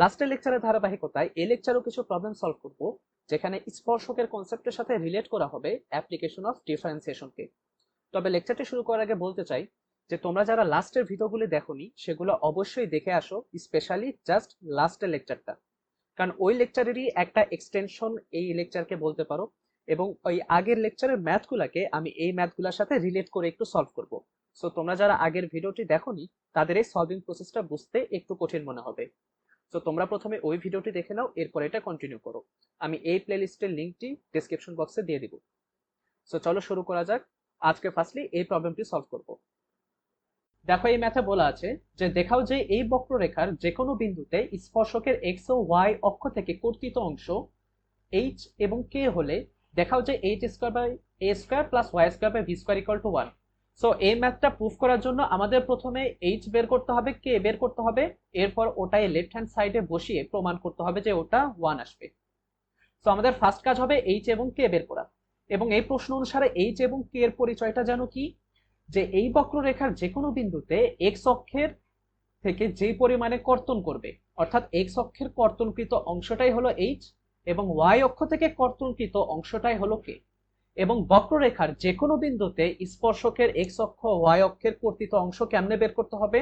লাস্টের লেকচারের ধারাবাহিকতায় এই লেকচারেও কিছু প্রবলেম সলভ করব, যেখানে স্পর্শকের কনসেপ্টের সাথে রিলেট করা হবে অ্যাপ্লিকেশন অফ ডিফারেন্সিয়েশনকে। তবে লেকচারটি শুরু করার আগে বলতে চাই যে তোমরা যারা লাস্টের ভিডিওগুলি দেখোনি সেগুলো অবশ্যই দেখে আসো, স্পেশালি জাস্ট লাস্টের লেকচারটা, কারণ ওই লেকচারেরই একটা এক্সটেনশন এই লেকচারকে বলতে পারো, এবং ওই আগের লেকচারের ম্যাথগুলোকে আমি এই ম্যাথগুলোর সাথে রিলেট করে একটু সলভ করব। সো তোমরা যারা আগের ভিডিওটি দেখোনি তাদের এই সলভিং প্রসেসটা বুঝতে একটু কঠিন মনে হবে। তো তোমরা প্রথমে ওই ভিডিওটি দেখে নাও, এরপর এটা কন্টিনিউ করো। আমি এই প্লেলিস্টের লিংকটি ডেসক্রিপশন বক্সে দিয়ে দিব। সো চলো শুরু করা যাক। আজকে ফার্স্টলি এই প্রবলেমটি সলভ করব। দেখো এই ম্যাথে বলা আছে যে দেখাও যে এই বক্ররেখার যে কোনো বিন্দুতে স্পর্শকের এক্স ও ওয়াই অক্ষ থেকে কর্তিত অংশ এইচ এবং কে হলে দেখাও যে H square by A square plus Y square by B square equal to 1। So এই ম্যাথটা প্রুফ করার জন্য আমাদের প্রথমে এইচ বের করতে হবে, কে বের করতে হবে, এরপর ওটাই লেফট হ্যান্ড সাইডে বসিয়ে প্রমাণ করতে হবে যে ওটা 1 আসবে। সো আমাদের ফার্স্ট কাজ হবে এইচ এবং কে বের করা, এবং এই প্রশ্ন অনুসারে এইচ এবং কে এর পরিচয়টা জানো কি, যে এই বক্ররেখার যে কোনো বিন্দুতে এক্স অক্ষের থেকে যে পরিমাণে কর্তন করবে, অর্থাৎ এক্স অক্ষের কর্তনকৃত অংশটাই হলো এইচ, এবং ওয়াই অক্ষ থেকে কর্তনকৃত অংশটাই হলো কে। এবং বক্ররেখার যে কোনো বিন্দুতে স্পর্শকের এক্স অক্ষ ওয়াই অক্ষের কর্তিত অংশ কেমনে বের করতে হবে,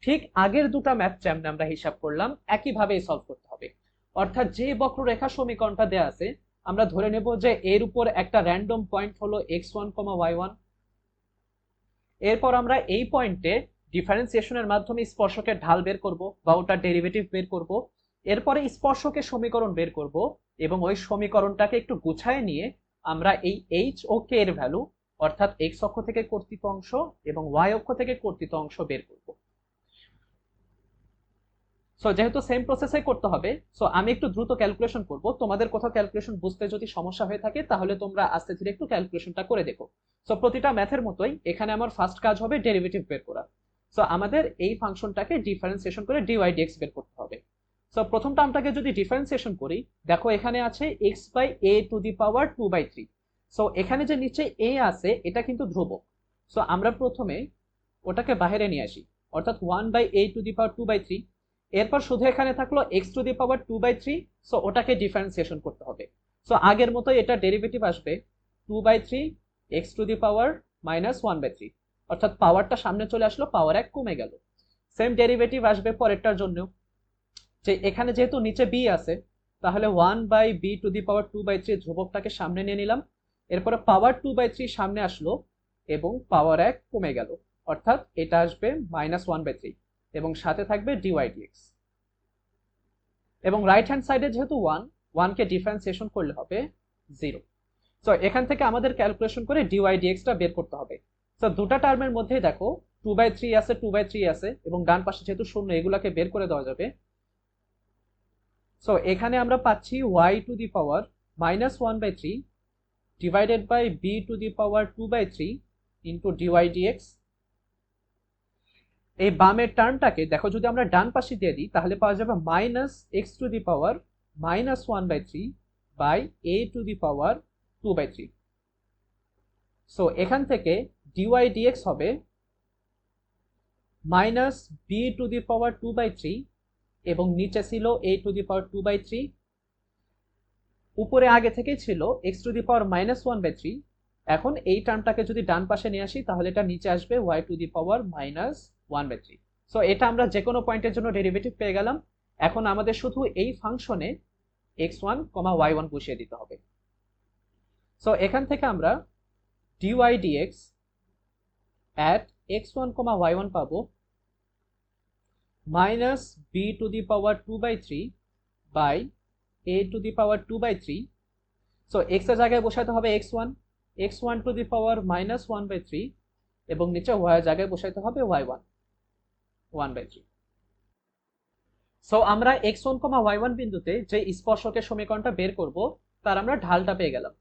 ঠিক আগের দুটা ম্যাথ যেমন আমরা হিসাব করলাম একইভাবেই সলভ করতে হবে। অর্থাৎ যে বক্ররেখা সমীকরণটা দেয়া আছে আমরা ধরে নেব যে এর উপর একটা র্যান্ডম পয়েন্ট হলো x1, y1। এরপর আমরা এই পয়েন্টে ডিফারেন্সিয়েশনের মাধ্যমে স্পর্শকের ঢাল বের করব বা ওটার ডেরিভেটিভ বের করব। এরপরে স্পর্শকের সমীকরণ বের করব, এবং ওই সমীকরণটাকে একটু গুছায় নিয়ে আমরা এই এইচ ও কে এর ভ্যালু, অর্থাৎ এক্স অক্ষ থেকে কর্তিত অংশ এবং ওয়াই অক্ষ থেকে কর্তিত অংশ বের করব। সো যেহেতু সেম প্রসেসে করতে হবে, সো আমি একটু দ্রুত ক্যালকুলেশন করব। তোমাদের কোথাও ক্যালকুলেশন বুঝতে যদি সমস্যা হয়ে থাকে তাহলে তোমরা আস্তে ধীরে একটু ক্যালকুলেশনটা করে দেখো। সো প্রতিটা ম্যাথের মতোই এখানে আমার ফার্স্ট কাজ হবে ডেরিভেটিভ বের করা। সো আমাদের এই ফাংশনটাকে ডিফারেন্সিয়েশন করে ডিওয়াই ডিএক্স বের করতে হবে। সো প্রথম টার্মটাকে যদি ডিফারেন্সিয়েশন করি, দেখো এখানে আছে X by A to the power 2/3। So এখানে যে নিচে এ আছে এটা কিন্তু ধ্রুবক। সো আমরা প্রথমে ওটাকে বাইরে নিয়ে আসি, অর্থাৎ 1/a টু দি পাওয়ার 2/3। এরপর শুধু এখানে থাকলো x to the power 2/3। So ওটাকে ডিফারেন্সিয়েশন করতে হবে। সো আগের মতো এটা ডেরিভেটিভ আসবে 2/3 x টু দি পাওয়ার -1/3, অর্থাৎ পাওয়ারটা সামনে চলে আসলো, পাওয়ার 1 কমে গেল। সেম ডেরিভেটিভ আসবে পরেরটার জন্য, যে এখানে যেহেতু নিচে b আছে তাহলে 1/b টু দি পাওয়ার 2/3 ধ্রুবকটাকে সামনে নিয়ে নিলাম। এরপরে পাওয়ার 2/3 সামনে আসলো এবং পাওয়ার 1 কমে গেল, অর্থাৎ এটা আসবে -1/3, এবং সাথে থাকবে ডিওয়াই ডিএক্স। এবং রাইট হ্যান্ড সাইডে যেহেতু 1 কে ডিফারেন্সিয়েশন করলে হবে 0। সো এখান থেকে আমাদের ক্যালকুলেশন করে ডিওয়াই ডিএক্সটা বের করতে হবে। সো দুটো টার্মের মধ্যেই দেখো 2/3 আছে, 2/3 আছে, এবং ডান পাশে যেহেতু শূন্য এগুলাকে বের করে দেওয়া যাবে। সো এখানে আমরা পাচ্ছি y to the power -1/3 divided by b to the power 2/3 into DY DX. এই বামের টার্মটাকে দেখো যদি আমরা ডান পাশে দিয়ে দিই তাহলে পাওয়া যাবে -x to the power -1/3 by a to the power 2/3। So এখান থেকে ডিওয়াই ডিএক্স হবে -b টু দি পাওয়ার 2/3, এবং নিচে ছিল a টু দি পাওয়ার 2/3, উপরে আগে থেকেই ছিল x টু দি পাওয়ার -1/3। এখন এই টার্মটাকে যদি ডান পাশে নিয়ে আসি তাহলে এটা নিচে আসবে y to the power -1/3। So এটা আমরা যে কোনো পয়েন্টের জন্য ডেরিভেটিভ পেয়ে গেলাম। এখন আমাদের শুধু এই ফাংশনে x1, y1 বসিয়ে দিতে হবে। সো এখান থেকে আমরা dy dx at x1, y1 পাবো -b to the power 2/3 by a to the power 2/3। So x এর জায়গায় বসাতে হবে x1 টু দি পাওয়ার -1/3, এবং নিচে y এর জায়গায় বসাতে হবে y1 1/3। সো আমরা x1, y1 বিন্দুতে যে স্পর্শকের সমীকরণটা বের করব তার আমরা ঢালটা পেয়ে গেলাম।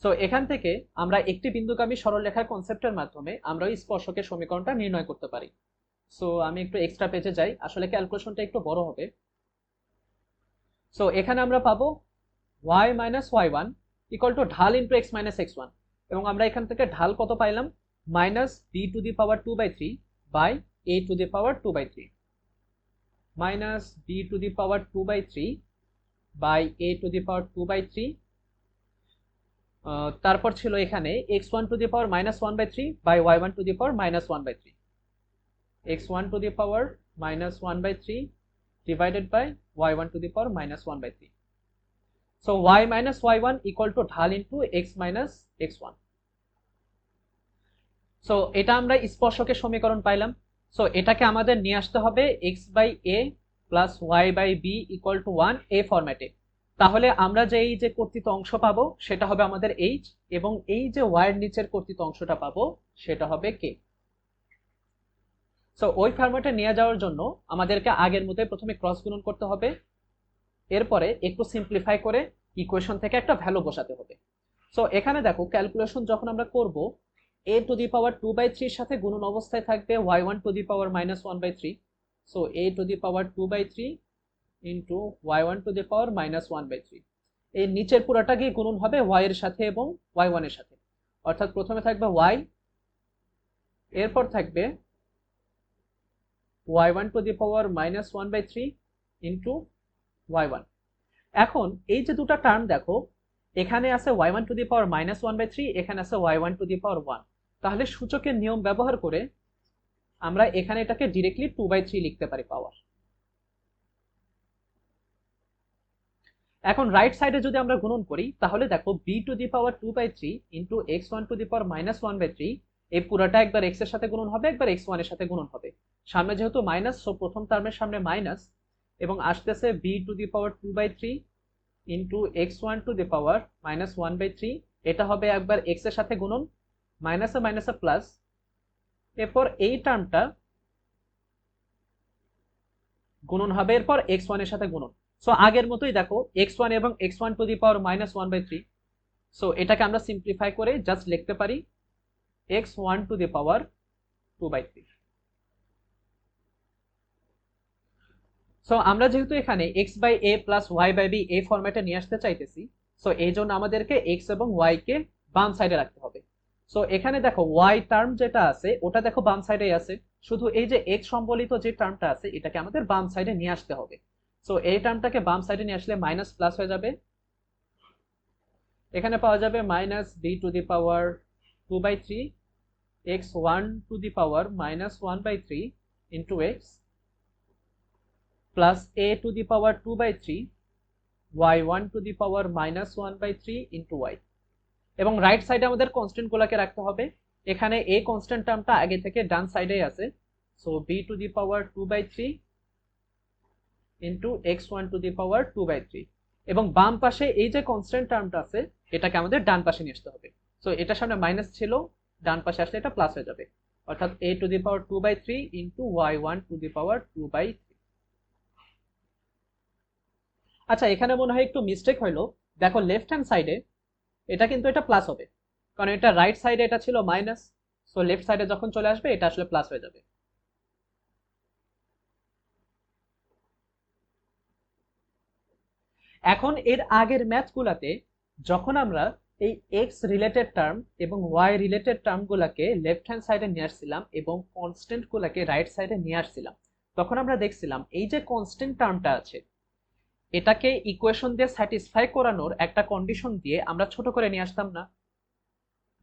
সো এখান থেকে আমরা একটি বিন্দুগামী সরলরেখার কনসেপ্টের মাধ্যমে আমরা ওই স্পর্শকের সমীকরণটা নির্ণয় করতে পারি। সো আমি একটু এক্সট্রা পেজে যাই, আসলে ক্যালকুলেশনটা একটু বড় হবে। সো এখানে আমরা পাবো y y1 ইকুয়াল টু ঢাল ইন্টু x x1, এবং আমরা এখান থেকে ঢাল কত পাইলাম -b to the power 2/3 by a to the power 2/3। Minus B to the power 2/3 by A to the power 2/3, তারপর ছিল এখানে x1 to the power -1/3 by y1 to the power -1/3, x1 to the power -1/3 divided by y1 to the power -1/3. So y minus y1 equal to ঢাল into x minus x1. So এটা আমরা স্পর্শকের সমীকরণ পাইলাম। So এটাকে আমাদের নিয়ে আসতে হবে x by a plus y by b equal to 1 a ফরম্যাটে। তাহলে আমরা যে এই যে কর্তৃত অংশ পাবো সেটা হবে আমাদের h, এবং এই যে y এর নিচের কর্তৃত অংশটা পাবো সেটা হবে k। সো ওই ফরম্যাটে নিয়ে যাওয়ার জন্য আমাদেরকে আগের মতোই প্রথমে ক্রস গুণন করতে হবে, এরপরে একটু সিম্পলিফাই করে ইকুয়েশন থেকে একটা ভ্যালু বসাতে হবে। সো এখানে দেখো ক্যালকুলেশন যখন আমরা করব, a টু দি পাওয়ার 2/3 এর সাথে গুণন অবস্থায় থাকবে y1 to the power -1/3। So a to the power 2/3 into y1 to the power -1/3। এই নিচের পুরোটা গিয়ে গুণন হবে y এর সাথে এবং y1 এর সাথে, অর্থাৎ প্রথমে থাকবে y, এরপর থাকবে y1 to the power -1/3 into y1। এখন এই যে দুটো টার্ম দেখো, এখানে আছে y1 টু দি পাওয়ার -1/3, এখানে আছে y1 টু দি পাওয়ার 1। তাহলে সূচকের নিয়ম ব্যবহার করে আমরা এখানে এটাকে ডিরেক্টলি 2/3 লিখতে পারি পাওয়ার। এখন রাইট সাইডে যদি আমরা গুণন করি তাহলে দেখো b to the power 2/3 into x1 to the power -1/3, এই পুরোটা একবার x এর সাথে গুণন হবে, একবার x1 এর সাথে গুণন হবে। সামনে যেহেতু মাইনাস, সো প্রথম টার্মের সামনে মাইনাস, এবং আসতেছে b to the power 2/3 into x1 to the power -1/3, এটা হবে একবার x এর সাথে গুণন, মাইনাসে মাইনাসে প্লাস, এরপর এই টার্মটা গুণন হবে এরপর x1 এর সাথে গুণন। সো আগের মতোই দেখো x1 এবং x1 to the power -1/3। So এটাকে আমরা সিম্পলিফাই করে জাস্ট লিখতে পারি x1 to the power 2/3। So আমরা যেহেতু এখানে x by a plus y by b এই ফরম্যাটে নিয়ে আসতে চাইতেছি, সো এই জন্য আমাদেরকে x এবং y কে বাম সাইডে রাখতে হবে। সো এখানে দেখো y টার্ম যেটা আছে ওটা দেখো বাম সাইডে আছে, শুধু এই যে x সম্বলিত যে টার্মটা আছে এটাকে আমাদের বাম সাইডে নিয়ে আসতে হবে। সো এই টার্মটাকে বাম সাইডে নিয়ে আসলে মাইনাস প্লাস হয়ে যাবে, এখানে পাওয়া যাবে minus b to the power 2/3 x1 to the power -1/3 into x plus a to the power 2/3 y1 to the power -1/3 into y। এবং রাইট সাইডে আমাদের কনস্ট্যান্ট গুলাকে রাখতে হবে। এখানে a কনস্ট্যান্ট টার্মটা আগে থেকে ডান সাইডে আছে, so b to the power 2/3 into x1 to the power 2/3, এবং বাম পাশে এই যে কনস্ট্যান্ট টার্মটা আছে এটাকে আমাদের ডান পাশে নিয়ে আসতে হবে। সো এটার সামনে মাইনাস ছিল, ডান পাশে আসলে এটা প্লাস হয়ে যাবে, অর্থাৎ a to the power 2/3 into y1 to the power 2/3। আচ্ছা এখানে মনে হয় একটু মিস্টেক হইলো, দেখো লেফট হ্যান্ড সাইডে এটা কিন্তু এটা প্লাস হবে, কারণ এটা রাইট সাইডে এটা ছিল মাইনাস, সো লেফট সাইডে যখন চলে আসবে এটা আসলে প্লাস হয়ে যাবে। এখন এর আগের ম্যাথগুলাতে যখন আমরা এই এক্স রিলেটেড টার্ম এবং ওয়াই রিলেটেড টার্মগুলোকে লেফট হ্যান্ড সাইডে নিয়ে আসছিলাম এবং কনস্ট্যান্ট গুলাকে রাইট সাইডে নিয়ে আসছিলাম, তখন আমরা দেখছিলাম এই যে কনস্ট্যান্ট টার্মটা আছে এটাকে ইকুয়েশন দিয়ে স্যাটিসফাই করানোর একটা কন্ডিশন দিয়ে আমরা ছোট করে নিয়ে আসতাম না।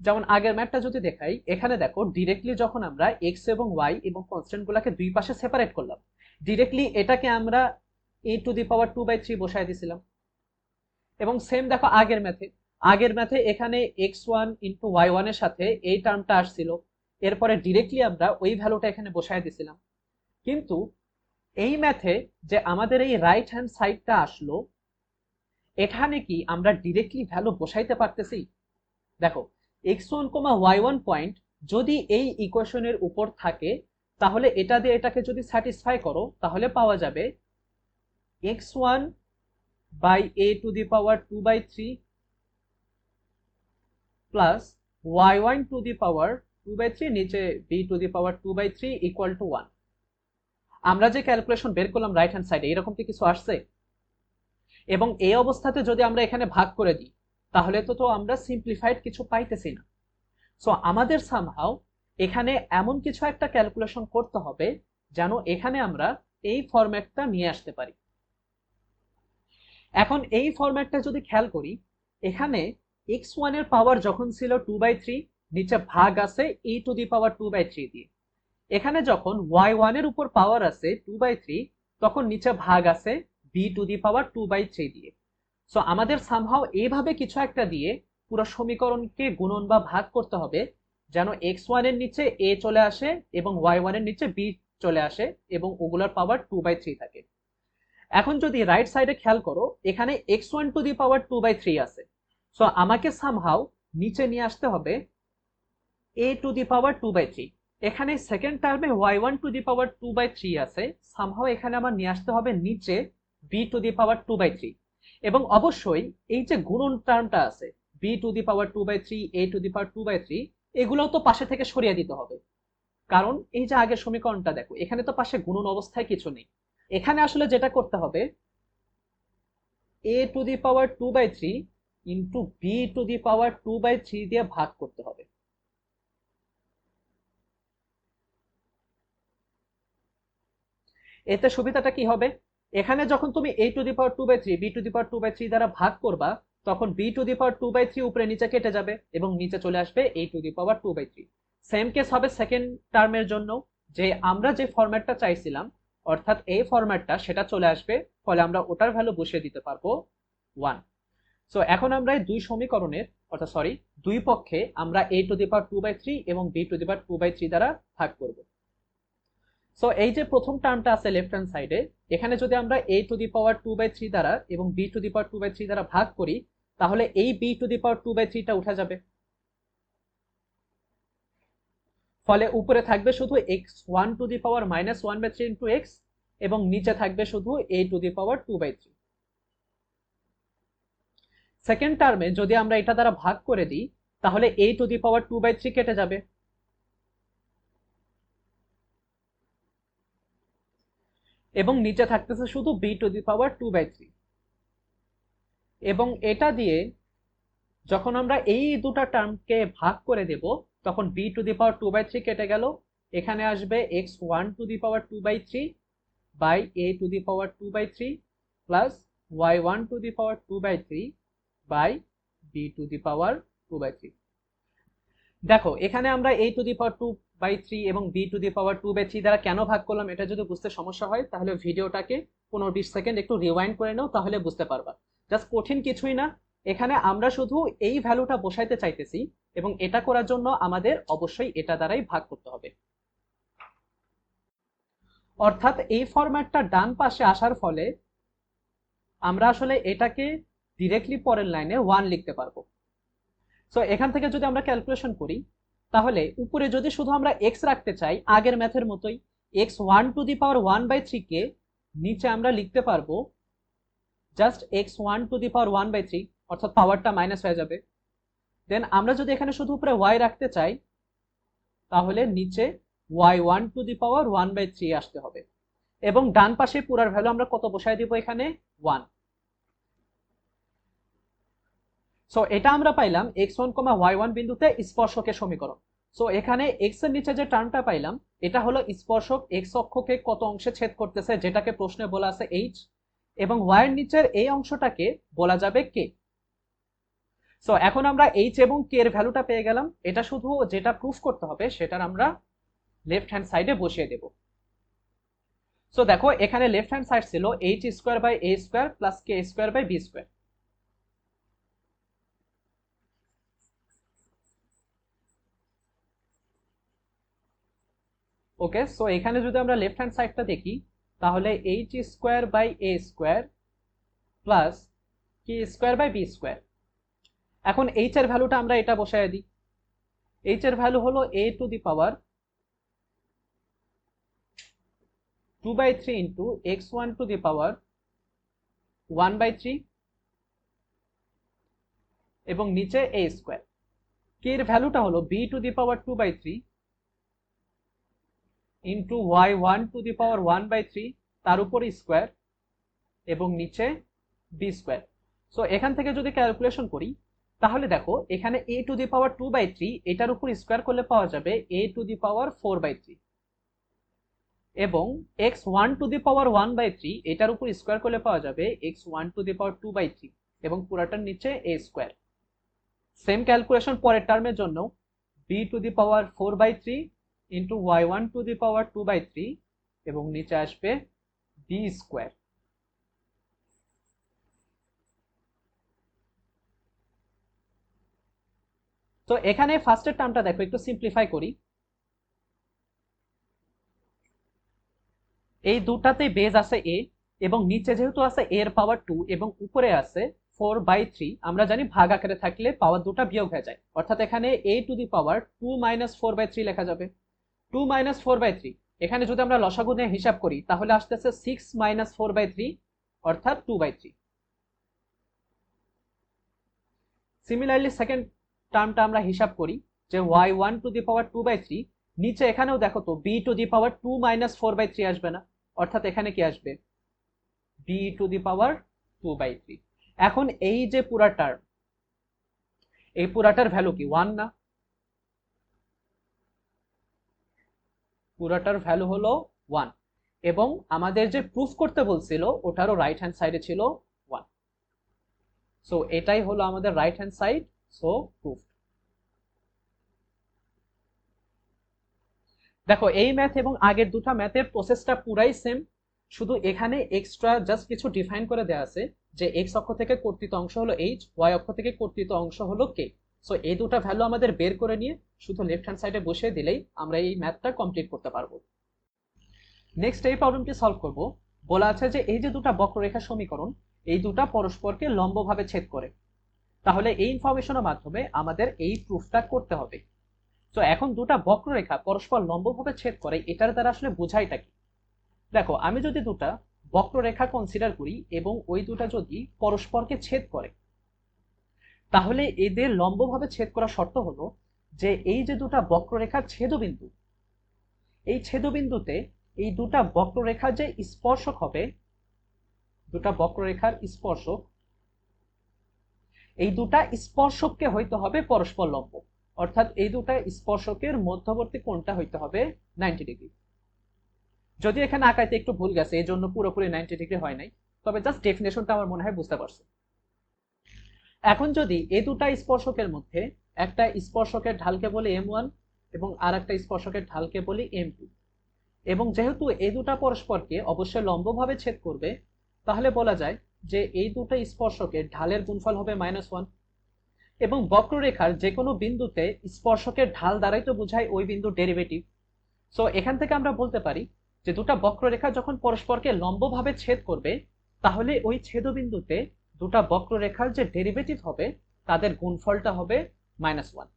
যেমন আগের ম্যাথটা যদি দেখাই, এখানে দেখো ডিরেক্টলি যখন আমরা এক্স এবং ওয়াই এবং কনস্ট্যান্ট গুলাকে দুই পাশে সেপারেট করলাম, ডিরেক্টলি এটাকে আমরা a টু দি পাওয়ার 2/3 বসায় দিয়েছিলাম। এবং সেম দেখো আগের ম্যাথে এখানে x1 ইন্টু y1 এর সাথে এই টার্মটা আসছিল, এরপরে ডিরেক্টলি আমরা ওই ভ্যালুটা এখানে বসায় দিয়েছিলাম। কিন্তু এই ম্যাথে যে আমাদের এই রাইট হ্যান্ড সাইডটা আসলো, এখানে কি আমরা ডিরেক্টলি ভ্যালু বসাইতে পারতেছি? দেখো x1, y1 পয়েন্ট যদি এই ইকুয়েশনের উপর থাকে তাহলে এটা দিয়ে এটাকে যদি স্যাটিসফাই করো তাহলে পাওয়া যাবে x1 by a to the power 2/3 plus y1 to the power 2/3 নিচে b to the power 2/3 equal to 1। আমরা যে ক্যালকুলেশন বের করলাম রাইট হ্যান্ড সাইডে এরকম কি কিছু আসছে? এবং এই অবস্থাতে যদি আমরা এখানে ভাগ করে দিই তাহলে তো আমরা সিম্পলিফাইড কিছু পাইতেছি না। সো আমাদের সামহাও এখানে এমন কিছু একটা ক্যালকুলেশন করতে হবে যেন এখানে আমরা এই ফরম্যাটটা নিয়ে আসতে পারি। এখন এই ফরম্যাটটা যদি খেয়াল করি, এখানে x1 এর পাওয়ার যখন ছিল 2/3, নিচে ভাগ আছে e⁻²/3 দিয়ে। এখানে যখন y1 এর উপর পাওয়ার আছে 2/3, তখন নিচে ভাগ আছে b⁻²/3 দিয়ে। সো আমাদের সামহাও এইভাবে কিছু একটা দিয়ে পুরো সমীকরণকে গুণন বা ভাগ করতে হবে, যেন x1 এর নিচে a চলে আসে এবং y1 এর নিচে b চলে আসে এবং ওগুলোর পাওয়ার 2/3 থাকে। এখন যদি রাইট সাইডে খেয়াল করো, এখানে x1⁻²/3 আছে। সো আমাকে সামহাও নিচে নিয়ে আসতে হবে a⁻²/3। এখানে সেকেন্ড টার্মে y1⁻²/3 আছে, সামহাও এখানে আমার নিয়ে আসতে হবে নিচে b⁻²/3। এবং অবশ্যই এই যে গুণন টার্মটা আছে b⁻²/3, a⁻²/3, এগুলোও তো পাশে থেকে সরিয়ে দিতে হবে। কারণ এই যে আগের সমীকরণটা দেখো, এখানে তো পাশে গুণন অবস্থায় কিছু নেই। এখানে আসলে যেটা করতে হবে a⁻²/3 ইন্টু b⁻²/3 দিয়ে ভাগ করতে হবে। এতে সুবিধাটা কি হবে, এখানে যখন তুমি a⁻²/3 b⁻²/3 দ্বারা ভাগ করবা, তখন b⁻²/3 উপরে নিচে কেটে যাবে এবং নিচে চলে আসবে a⁻²/3। সেম কেস হবে সেকেন্ড টার্মের জন্য, যে আমরা যে ফরম্যাটটা চাইছিলাম অর্থাৎ এই ফরম্যাটটা সেটা চলে আসবে, ফলে আমরা ওটার ভ্যালু বসিয়ে দিতে পারবো 1। সো এখন আমরা এই দুই সমীকরণের অর্থাৎ দুই পক্ষে আমরা a⁻²/3 এবং b⁻²/3 দ্বারা ভাগ করব। সো এই যে প্রথম টার্মটা আছে লেফট হ্যান্ড সাইডে, এখানে যদি আমরা a⁻²/3 দ্বারা এবং b⁻²/3 দ্বারা ভাগ করি, তাহলে এই b⁻²/3টা উঠে যাবে। ফলে উপরে থাকবে শুধু x1⁻⁻1/3 ইন্টু x এবং নিচে থাকবে শুধু a⁻²/3। সেকেন্ড টার্মে যদি আমরা এটা দ্বারা ভাগ করে দিই, তাহলে a⁻²/3 কেটে যাবে এবং নিচে থাকতেছে শুধু b⁻²/3। এবং এটা দিয়ে যখন আমরা এই দুটো টার্মকে ভাগ করে দেব, তখন b⁻²/3 কেটে গেল, এখানে আসবে x1⁻²/3 by a⁻²/3 plus y1⁻²/3 by b⁻²/3। দেখো এখানে আমরা a⁻²/3 এবং b⁻²/3 দ্বারা কেন ভাগ করলাম, এটা যদি বুঝতে সমস্যা হয় তাহলে ভিডিওটাকে 15-20 সেকেন্ড একটু রিওয়াইন্ড করে নাও, তাহলে বুঝতে পারবা। জাস্ট কঠিন কিছুই না, এখানে আমরা শুধু এই ভ্যালুটা বসাইতে চাইতেছি এবং এটা করার জন্য আমাদের অবশ্যই এটা দ্বারাই ভাগ করতে হবে। অর্থাৎ এই ফরম্যাটটা ডান পাশে আসার ফলে আমরা আসলে এটাকে ডিরেক্টলি পরের লাইনে 1 লিখতে পারবো। সো এখান থেকে যদি আমরা ক্যালকুলেশন করি, তাহলে উপরে যদি শুধু আমরা x রাখতে চাই আগের ম্যাথের মতোই, x1⁻1/3 কে নিচে আমরা লিখতে পারবো জাস্ট x1⁻1/3, অর্থাৎ পাওয়ারটা মাইনাস হয়ে যাবে। দেন আমরা যদি এখানে শুধু উপরে y রাখতে চাই, তাহলে নিচে y1⁻1/3 আসতে হবে এবং ডান পাশে পুরার ভ্যালু আমরা কত বসায় দিব, এখানে 1। সো এটা আমরা পাইলাম x1, y1 বিন্দুতে স্পর্শকের সমীকরণ। সো এখানে x এর নিচে যে টার্মটা পাইলাম, এটা হলো স্পর্শক x অক্ষকে কত অংশে ছেদ করতেছে, যেটাকে প্রশ্নে বলা আছে h, এবং y এর নিচের এই অংশটাকে বলা যাবে k। সো এখন আমরা h এবং k এর ভ্যালুটা পেয়ে গেলাম, এটা শুধু যেটা প্রুফ করতে হবে সেটার আমরা লেফট হ্যান্ড সাইডে বসিয়ে দেব। সো দেখো এখানে লেফট হ্যান্ড সাইড ছিল h² / a² plus k² / b²। ওকে, সো এখানে যদি আমরা লেফট হ্যান্ড সাইডটা দেখি, তাহলে h² / a² plus k² / b²। এখন h এর ভ্যালুটা আমরা এটা বসায় দিই, h এর ভ্যালু হলো a⁻²/3 ইন্টু x1⁻1/3 এবং নিচে a²। k এর ভ্যালুটা হলো b⁻²/3 ইন্টু y1⁻1/3 তার উপর স্কোয়ার এবং নিচে b²। সো এখান থেকে যদি ক্যালকুলেশন করি, তাহলে দেখো এখানে a⁻²/3 এটার উপর স্কোয়ার করলে পাওয়া যাবে a⁻⁴/3। এবং x1⁻1/3 এটার উপর স্কোয়ার করলে পাওয়া যাবে x1⁻2/3 এবং পুরাটার নিচে a স্কোয়ার। সেম ক্যালকুলেশন পরের টার্মের জন্য b⁴/3 ইন্টু y1⁻2/3 এবং নিচে আসবে b স্কোয়ার। তো এখানে ফার্স্টের টার্মটা দেখো, একটু সিম্পলিফাই করি। এই দুটাতে বেজ আছে a এবং নিচে যেহেতু আছে a এর পাওয়ার 2 এবং উপরে আছে 4/3, আমরা জানি ভাগ আকারে থাকলে পাওয়ার দুটা বিয়োগ হয়ে যায়, অর্থাৎ এখানে a⁻2 - 4/3 লেখা যাবে। 2 - 4/3 এখানে যদি আমরা লসাগু নিয়ে হিসাব করি তাহলে আসতেছে 6 - 4/3 অর্থাৎ 2/3। সিমিলারলি সেকেন্ড টার্মটা আমরা হিসাব করি যে y1⁻2/3, নিচে এখানেও দেখো তো b⁻2 - 4/3 আসবে না, অর্থাৎ এখানে কি আসবে b⁻2/3। এখন এই যে পুরা টার্ম, এই পুরাটার ভ্যালু কি 1 না? পুরাটার ভ্যালু হলো 1 এবং আমাদের যে প্রুফ করতে বলছিল ওটারও রাইট হ্যান্ড সাইডে ছিল 1। সো এটাই হলো আমাদের right hand side, so proof. দেখো এই ম্যাথ এবং আগের দুটো ম্যাথের প্রসেসটা পুরাই সেম, শুধু এখানে এক্সট্রা জাস্ট কিছু ডিফাইন করে দেওয়া আছে যে এক্স অক্ষ থেকে কর্তৃত অংশ হলো এইচ, ওয়াই অক্ষ থেকে কর্তৃত অংশ হলো কে। সো এই দুটো ভ্যালু আমাদের বের করে নিয়ে শুধু লেফট হ্যান্ড সাইডে বসিয়ে দিলেই আমরা এই ম্যাথটা কমপ্লিট করতে পারবো। নেক্সট এই প্রবলেমটি সলভ করব। বলা আছে যে এই যে দুটো বক্ররেখা সমীকরণ, এই দুটো পরস্পরকে লম্বভাবে ছেদ করে। তাহলে এই ইনফরমেশনের মাধ্যমে আমাদের এই প্রুফটা করতে হবে। তো এখন দুটো বক্ররেখা পরস্পর লম্বভাবে ছেদ করে, এটার দ্বারা আসলে বোঝাইটা কি? দেখো, আমি যদি দুটো বক্ররেখা কনসিডার করি এবং ওই দুটো যদি পরস্পরকে ছেদ করে, তাহলে এদের লম্বভাবে ছেদ করার শর্ত হলো যে এই যে দুটো বক্ররেখার ছেদবিন্দু, এই ছেদবিন্দুতে এই দুটো বক্ররেখার যে স্পর্শক হবে, দুটো বক্ররেখার স্পর্শক, এই দুটো স্পর্শককে হইতে হবে পরস্পর লম্ব, অর্থাৎ এই দুটো স্পর্শকের মধ্যবর্তী কোণটা হইতে হবে 90 ডিগ্রি। যদি এখানে আঁকাইতে একটু ভুল গেছে, এই জন্য পুরোপুরি 90 ডিগ্রি হয় নাই, তবে জাস্ট ডেফিনেশনটা আমার মনে হয় বুঝতে পারছো। এখন যদি এই দুটো স্পর্শকের মধ্যে একটা স্পর্শকের ঢালকে বলি m1 এবং আর একটা স্পর্শকের ঢালকে বলি m2, এবং যেহেতু এই দুটো পরস্পরকে অবশ্যই লম্বভাবে ছেদ করবে, তাহলে বলা যায় যে এই দুটো স্পর্শকের ঢালের গুণফল হবে -1। এবং বক্ররেখার যে কোনো বিন্দুতে স্পর্শকের ঢাল দ্বারাই তো বোঝায় ওই বিন্দুর ডেরিভেটিভ। সো এখান থেকে আমরা বলতে পারি যে দুটো বক্ররেখা যখন পরস্পরকে লম্বভাবে ছেদ করবে, তাহলে ওই ছেদবিন্দুতে দুটো বক্ররেখার যে ডেরিভেটিভ হবে তাদের গুণফলটা হবে -1।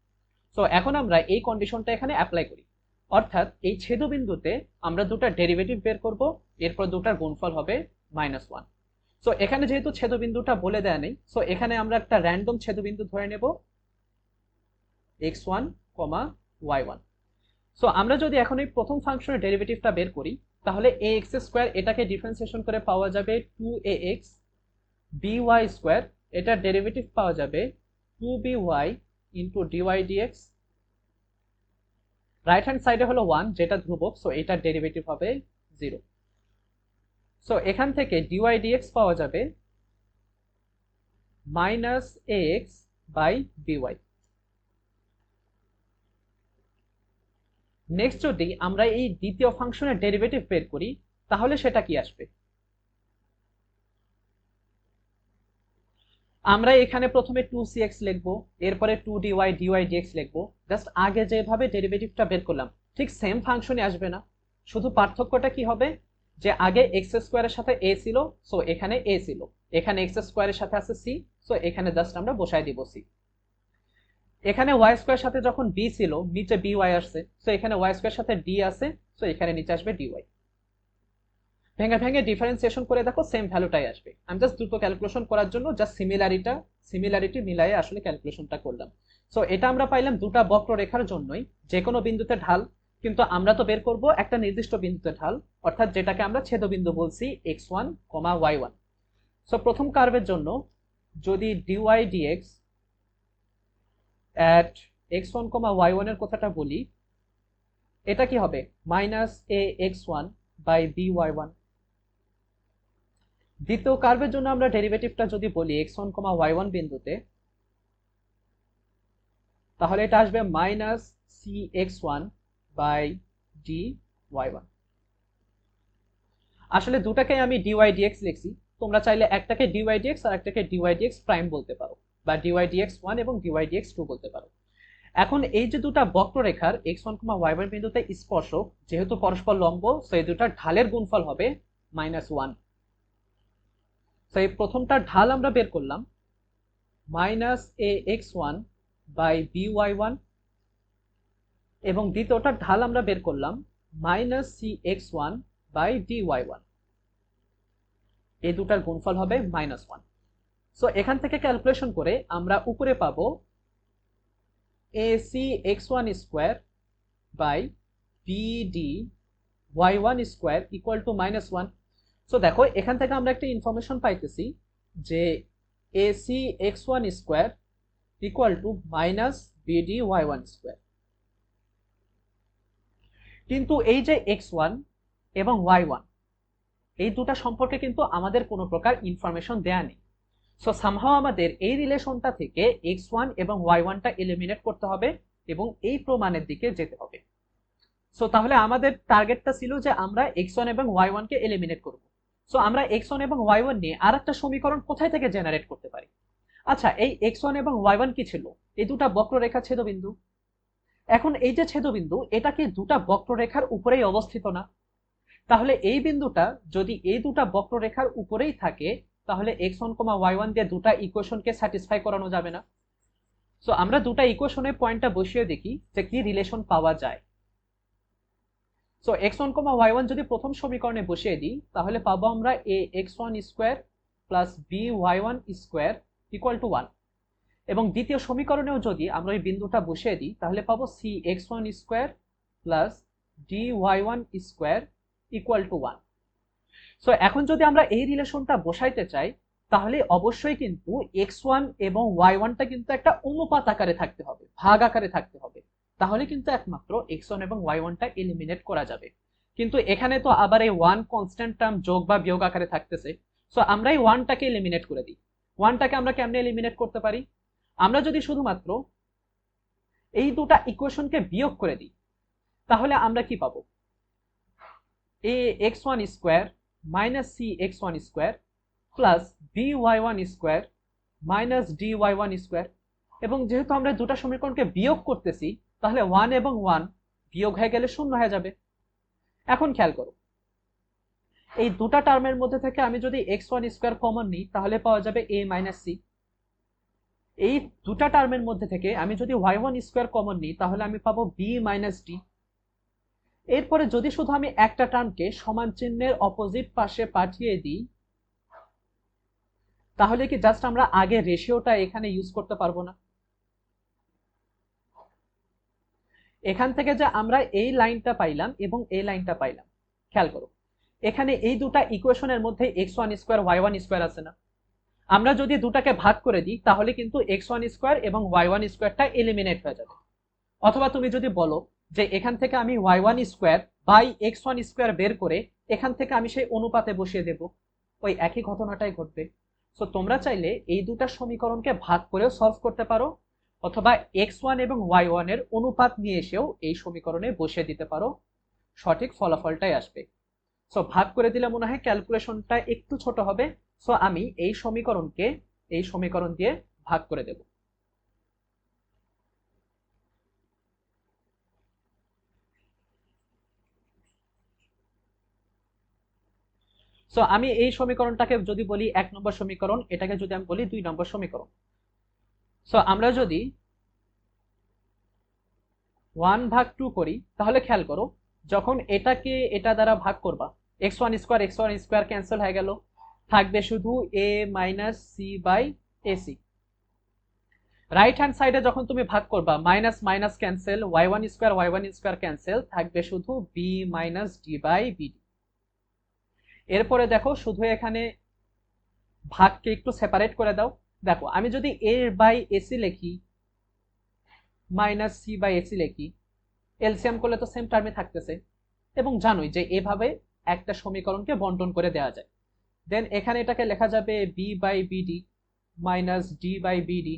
সো এখন আমরা এই কন্ডিশনটা এখানে অ্যাপ্লাই করি, অর্থাৎ এই ছেদবিন্দুতে আমরা দুটো ডেরিভেটিভ বের করব, এরপর দুটার গুণফল হবে -1। সো এখানে যেহেতু ছেদবিন্দুটা বলে দেয়া নেই, সো এখানে আমরা একটা র্যান্ডম ছেদবিন্দু ধরে নেব x1, y1। সো আমরা যদি এখন এই প্রথম ফাংশনের ডেরিভেটিভটা বের করি, তাহলে ax² এটাকে ডিফারেন্সিয়েশন করে পাওয়া যাবে 2ax, by² এটার ডেরিভেটিভ পাওয়া যাবে 2by into dy dx। Right hand সাইডে হলো 1 যেটা ধ্রুবক, সো এটার ডেরিভেটিভ হবে 0। সো এখান থেকে dy dx পাওয়া যাবে -ax/by। নেক্সট যদি আমরা এই দ্বিতীয় ফাংশনের ডেরিভেটিভ বের করি, তাহলে সেটা কি আসবে? আমরা এখানে প্রথমে 2cx লিখবো, এরপরে 2dy dx লিখবো। জাস্ট আগে যেভাবে ডেরিভেটিভটা বের করলাম ঠিক সেম ফাংশনে আসবে না, শুধু পার্থক্যটা কি হবে যে আগে x² এর সাথে a ছিল, সো এখানে a ছিল, এখানে x² এর সাথে আছে c, সো এখানে জাস্ট আমরা বসাই দিব c। এখানে y² সাথে যখন b ছিল, নিচে by আসছে, সো এখানে y² সাথে d আছে, সো এখানে নিচে আসবে dy। ভেঙে ভেঙে ডিফারেন্সিয়েশন করে দেখো সেম ভ্যালুটাই আসবে। আমি জাস্ট দ্রুত ক্যালকুলেশন করার জন্য জাস্ট সিমিলারিটি মিলাইয়ে আসলে ক্যালকুলেশনটা করলাম। সো এটা আমরা পাইলাম দুটা বক্ররেখার জন্যই যে কোনো বিন্দুতে ঢাল, কিন্তু আমরা তো বের করব একটা নির্দিষ্ট বিন্দুতে ঢাল, অর্থাৎ যেটাকে আমরা ছেদবিন্দু বলছি x1, y1। সো প্রথম কার্ভের জন্য যদি dy dx at x1, y1 এর কথাটা বলি, এটা কি হবে -ax1 by B Y one. দ্বিতীয় কার্ভের জন্য আমরা ডেরিভেটিভটা যদি বলি x1, y1 বিন্দুতে, তাহলে এটা আসবে minus C X one by D Y one. আসলে দুটাকে আমি ডিওয়াই ডিএক্স লিখছি, তোমরা চাইলে একটাকে ডিওয়াই ডিএক্স আর একটাকে ডিওয়াই ডিএক্স প্রাইম বলতে পারো, বা ডিওয়াই ডিএক্স ওয়ান এবং ডিওয়াই ডিএক্স টু বলতে পারো। এখন এই যে দুটা বক্ররেখার x1, y1 বিন্দুতে স্পর্শক যেহেতু পরস্পর লম্ব, সো এই দুটার ঢালের গুণফল হবে -1। তো এই প্রথমটা ঢাল আমরা বের করলাম minus A X one by B Y one, এবং দ্বিতীয়টা ঢাল আমরা বের করলাম minus C X one by D Y one. এই দুটার গুণফল হবে -1। সো এখান থেকে ক্যালকুলেশন করে আমরা উপরে পাবো AC x1 square by BD y1 square equal to -1। So দেখো এখান থেকে আমরা একটা ইনফরমেশন পাইতেছি যে AC x1 square equal two minus BD y1 square. কিন্তু এই যে x1 এবং y1 এই দুটা সম্পর্কে কিন্তু আমাদের কোনো প্রকার ইনফরমেশন দেয়া নেই। সো সামহাও আমাদের এই রিলেশনটা থেকে x1 এবং y1টা এলিমিনেট করতে হবে এবং এই প্রমাণের দিকে যেতে হবে। সো তাহলে আমাদের টার্গেটটা ছিল যে আমরা x1 এবং y1 কে এলিমিনেট করব। সো আমরা x1 এবং y1 নিয়ে আরেকটা সমীকরণ কোথায় থেকে জেনারেট করতে পারি? আচ্ছা, এই x1 এবং y1 কি ছিল? এই দুটা বক্ররেখা ছেদবিন্দু। এখন এই যে ছেদবিন্দু, এটা কি দুটা বক্ররেখার উপরেই অবস্থিত না? তাহলে এই বিন্দুটা যদি এই দুটা বক্ররেখার উপরেই থাকে, তাহলে x1, y1 দিয়ে দুটা ইকুয়েশনকে স্যাটিসফাই করানো যাবে না। সো আমরা দুটা ইকুয়েশনে পয়েন্টটা বসিয়ে দেখি যে কি রিলেশন পাওয়া যায়। সো x1, y1 যদি প্রথম সমীকরণে বসিয়ে দিই, তাহলে পাবো আমরা ax1 square plus by1 square equal to 1, এবং দ্বিতীয় সমীকরণেও যদি আমরা ওই বিন্দুটা বসিয়ে দিই, তাহলে পাবো cx1 square plus dy1 square equal to 1। So এখন যদি আমরা এই রিলেশনটা বসাইতে চাই, তাহলে অবশ্যই কিন্তু x1 এবং y1টা কিন্তু একটা অনুপাত আকারে থাকতে হবে, ভাগ আকারে থাকতে হবে, তাহলে কিন্তু একমাত্র x1 এবং y1টা এলিমিনেট করা যাবে। কিন্তু এখানে তো আবার এই 1 কনস্ট্যান্ট টার্ম যোগ বা বিয়োগ আকারে থাকতেছে। সো আমরা এই 1টাকে এলিমিনেট করে দিই। 1টাকে আমরা কেমনে এলিমিনেট করতে পারি? আমরা যদি শুধুমাত্র এই দুটা ইকুয়েশনকে বিয়োগ করে দিই, তাহলে আমরা কি পাবো? ax1 square minus cx1 square plus by1 square minus dy1 square, এবং যেহেতু আমরা দুটা সমীকরণকে বিয়োগ করতেছি, তাহলে 1 এবং 1 বিয়োগ হয়ে গেলে 0 হয়ে যাবে। এখন খেয়াল করো, এই দুটা টার্মের মধ্যে থেকে আমি যদি x1 স্কোয়ার কমন নিই, তাহলে পাওয়া যাবে a মাইনাস c। এই দুটা টার্মের মধ্যে থেকে আমি যদি y1 স্কোয়ার কমন নিই, তাহলে আমি পাবো b মাইনাস d। এরপরে যদি শুধু আমি একটা টার্মকে সমান চিহ্নের অপোজিট পাশে পাঠিয়ে দিই, তাহলে কি জাস্ট আমরা আগে রেশিওটা এখানে ইউজ করতে পারবো না? এখান থেকে যে আমরা এই লাইনটা পাইলাম এবং এই লাইনটা পাইলাম, খেয়াল করো এখানে এই দুটা ইকুয়েশনের মধ্যে x1 স্কোয়ার y1 স্কোয়ার আছে না? আমরা যদি দুটাকে ভাগ করে দিই, তাহলে কিন্তু x1 স্কোয়ার এবং y1 স্কোয়ারটা এলিমিনেট হয়ে যাবে। অথবা তুমি যদি বলো যে এখান থেকে আমি y1 square by x1 square বের করে এখান থেকে আমি সেই অনুপাতে বসিয়ে দেব, ওই একই ঘটনাটাই ঘটবে। সো তোমরা চাইলে এই দুটা সমীকরণকে ভাগ করেও সলভ করতে পারো, অথবা x1 এবং y1 এর অনুপাত নিয়ে এসেও এই সমীকরণে বসিয়ে দিতে পারো, সঠিক ফলাফলটাই আসবে। সো ভাগ করে দিলে মনে হয় ক্যালকুলেশনটা একটু ছোট হবে। সো আমি এই সমীকরণকে এই সমীকরণ দিয়ে ভাগ করে দেব। সো আমি এই সমীকরণটাকে যদি বলি 1 নম্বর সমীকরণ, এটাকে যদি আমি বলি 2 নম্বর সমীকরণ। সো আমরা যদি 1/2 করি, তাহলে খেয়াল করো যখন এটাকে এটা দ্বারা ভাগ করবা, x1 স্কোয়ার ক্যান্সেল হয়ে গেল, থাকবে শুধু a minus C by AC. Right hand সাইডে যখন তুমি ভাগ করবা, minus minus cancel, y1 square cancel, থাকবে শুধু b minus D by BD. এরপরে দেখো শুধু এখানে ভাগকে একটু সেপারেট করে দাও। দেখো আমি যদি a বাই এসি লিখি, মাইনাস সি বাই এসি লিখি, এলসিএম করলে তো সেম টার্মে থাকতেছে, এবং জানোই যে এভাবে একটা সমীকরণকে বন্টন করে দেওয়া যায়। দেন এখানে এটাকে লেখা যাবে B by BD minus D by BD.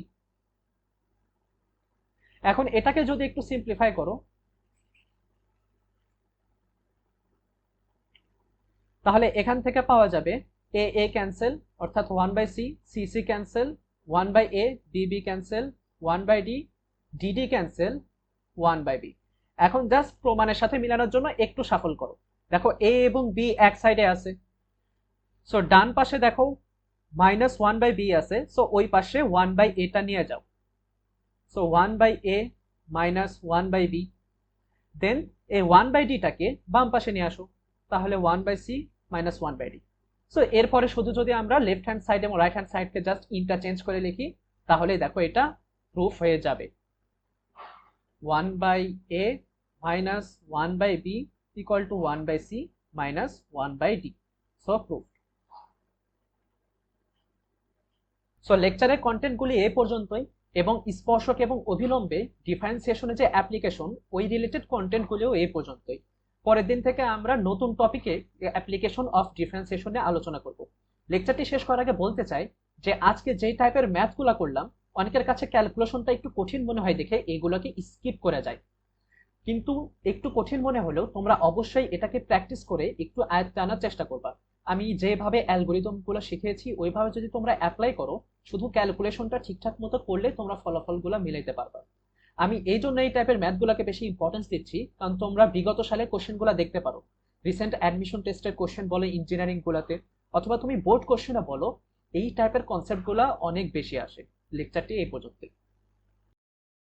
এখন এটাকে যদি একটু সিম্পলিফাই করো তাহলে এখান থেকে পাওয়া যাবে এ এ ক্যান্সেল, অর্থাৎ 1/c, C C cancel, 1/a, B B cancel, 1/d, DD cancel, 1/b। এখন জাস্ট প্রমাণের সাথে মিলানোর জন্য একটু শাফল করো। দেখো এ এবং বি এক সাইডে আছে, সো ডান পাশে দেখো -1/b আছে, সো ওই পাশে 1/a টা নিয়ে যাও, সো 1/a মাইনাস 1/b। দেন এই 1/d টাকে বাম পাশে নিয়ে আসো, তাহলে 1/c মাইনাস 1/d। সো এরপরে শুধু যদি আমরা লেফট হ্যান্ড সাইড এবং রাইট হ্যান্ড সাইডকে জাস্ট ইন্টারচেঞ্জ করে লিখি তাহলে দেখো এটা প্রুফ হয়ে যাবে। 1/a minus 1/b equal to 1/c minus 1/d। So proof. So লেকচারের কন্টেন্টগুলি এই পর্যন্তই, এবং স্পর্শক এবং অভিলম্বে ডিফারেন্সিয়েশনের যে অ্যাপ্লিকেশন ওই রিলেটেড কন্টেন্টগুলিও এই পর্যন্তই। পরের দিন থেকে আমরা নতুন টপিকে অ্যাপ্লিকেশন অফ ডিফারেন্সিয়েশনে আলোচনা করব। লেকচারটি শেষ করার আগে বলতে চাই যে আজকে যেই টাইপের ম্যাথগুলো করলাম অনেকের কাছে ক্যালকুলেশনটা একটু কঠিন মনে হয় দেখে এগুলোকে স্কিপ করে যায়, কিন্তু একটু কঠিন মনে হলেও তোমরা অবশ্যই এটাকে প্র্যাকটিস করে একটু আয়ত্তে আনার চেষ্টা করবা। আমি যেভাবে অ্যালগোরিদমগুলো শিখিয়েছি ওইভাবে যদি তোমরা অ্যাপ্লাই করো, শুধু ক্যালকুলেশনটা ঠিকঠাক মতো করলে তোমরা ফলাফলগুলো মিলাইতে পারবা। আমি এই জন্য এই টাইপের ম্যাথগুলোকে বেশি ইম্পর্টেন্স দিচ্ছি, কারণ তোমরা বিগত সালের কোশ্চেনগুলো দেখতে পারো, রিসেন্ট অ্যাডমিশন টেস্টের কোশ্চেন বলো ইঞ্জিনিয়ারিং গুলাতে, অথবা তুমি বোর্ড কোশ্চেনে বলো, এই টাইপের কনসেপ্টগুলো অনেক বেশি আসে। লেকচারটি এই পর্যন্তই।